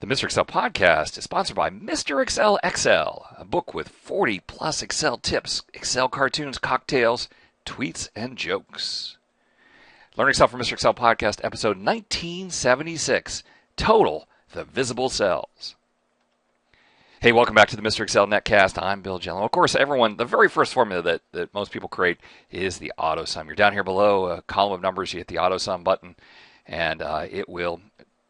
The Mr. Excel podcast is sponsored by Mr. Excel XL, a book with 40 plus Excel tips, Excel cartoons, cocktails, tweets, and jokes. Learn Excel from Mr. Excel podcast, episode 1976, Total the Visible Cells. Hey, welcome back to the Mr. Excel Netcast. I'm Bill Jello. Of course, everyone, the very first formula that most people create is the AutoSum. You're down here below, a column of numbers, you hit the AutoSum button, and it will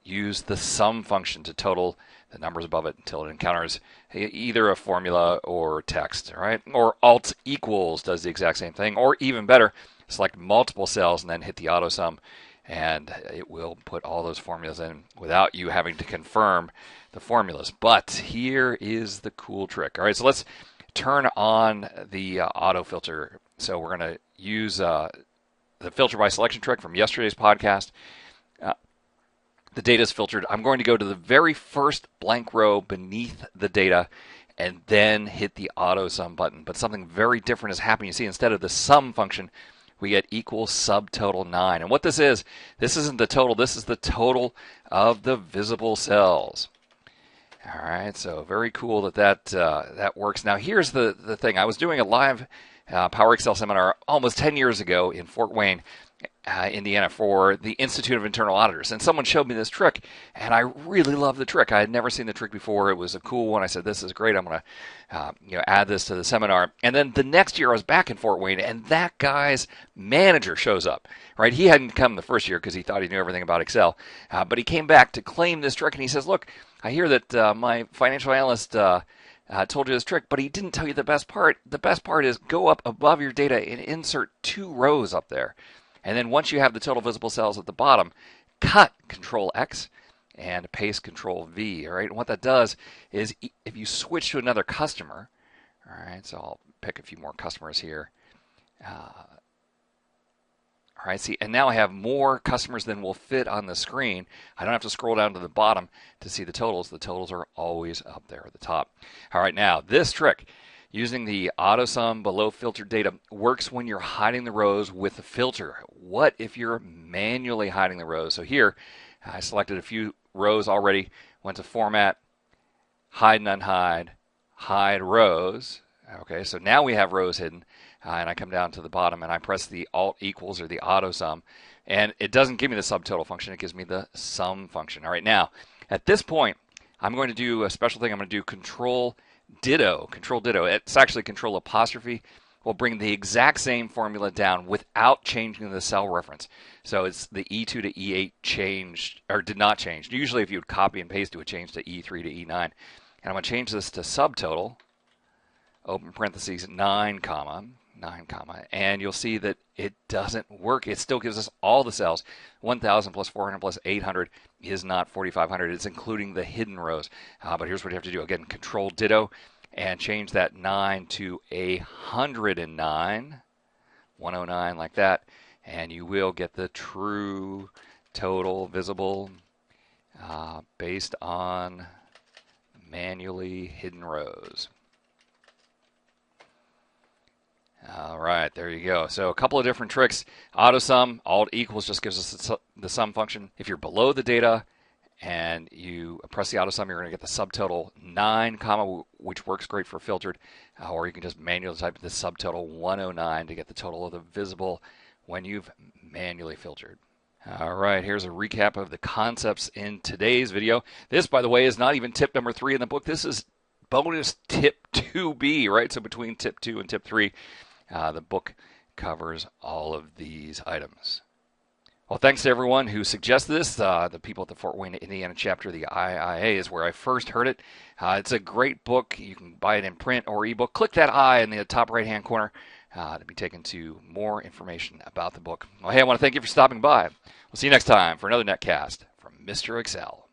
use the sum function to total the numbers above it until it encounters either a formula or text, all right? Or Alt equals does the exact same thing, or even better, select multiple cells and then hit the AutoSum, and it will put all those formulas in without you having to confirm the formulas. But here is the cool trick. All right, so let's turn on the auto filter. So we're going to use the filter by selection trick from yesterday's podcast. The data is filtered. I'm going to go to the very first blank row beneath the data and then hit the AutoSum button. But something very different is happening. You see, instead of the sum function, we get equals subtotal 9. And what this isn't the total. This is the total of the visible cells. All right, so very cool that works. Now, here's the thing. I was doing a live Power Excel seminar almost 10 years ago in Fort Wayne, Indiana, for the Institute of Internal Auditors, and someone showed me this trick, and I really loved the trick. I had never seen the trick before. It was a cool one. I said, "This is great. I'm going to add this to the seminar." And then the next year, I was back in Fort Wayne, and that guy's manager shows up. Right? He hadn't come the first year because he thought he knew everything about Excel, but he came back to claim this trick, and he says, "Look, I hear that my financial analyst told you this trick, but he didn't tell you the best part. The best part is go up above your data and insert 2 rows up there. And then once you have the total visible cells at the bottom, cut Ctrl X and paste Ctrl V. All right, and what that does is if you switch to another customer, all right, so I'll pick a few more customers here. All right, see, and now I have more customers than will fit on the screen. I don't have to scroll down to the bottom to see the totals. The totals are always up there at the top. All right, now this trick, using the AutoSum below filtered data, works when you're hiding the rows with a filter. What if you're manually hiding the rows? So here, I selected a few rows already, went to Format, Hide and Unhide, Hide Rows. Okay, so now we have rows hidden, and I come down to the bottom and I press the Alt equals or the AutoSum, and it doesn't give me the subtotal function, it gives me the sum function. All right, now, at this point, I'm going to do a special thing. I'm going to do Control Ditto. It's actually Control apostrophe. Will bring the exact same formula down without changing the cell reference. So it's the E2 to E8 changed, or did not change. Usually if you would copy and paste, it would change to E3 to E9. And I'm going to change this to subtotal, open parentheses, 9 comma, and you'll see that it doesn't work. It still gives us all the cells. 1,000 plus 400 plus 800 is not 4,500. It's including the hidden rows. But here's what you have to do. Again, Control Ditto, and change that 9 to 109, 109 like that, and you will get the true total visible based on manually hidden rows. All right, there you go. So a couple of different tricks. AutoSum, Alt equals just gives us the sum function. If you're below the data and you press the AutoSum, you're going to get the subtotal 9 comma, which works great for filtered, or you can just manually type the subtotal 109 to get the total of the visible when you've manually filtered. All right, here's a recap of the concepts in today's video. This, by the way, is not even tip number 3 in the book. This is bonus tip 2B, right? So between tip 2 and tip 3, the book covers all of these items. Well, thanks to everyone who suggested this. The people at the Fort Wayne, Indiana chapter, the IIA, is where I first heard it. It's a great book. You can buy it in print or ebook. Click that I in the top right-hand corner to be taken to more information about the book. Well, hey, I want to thank you for stopping by. We'll see you next time for another Netcast from Mr. Excel.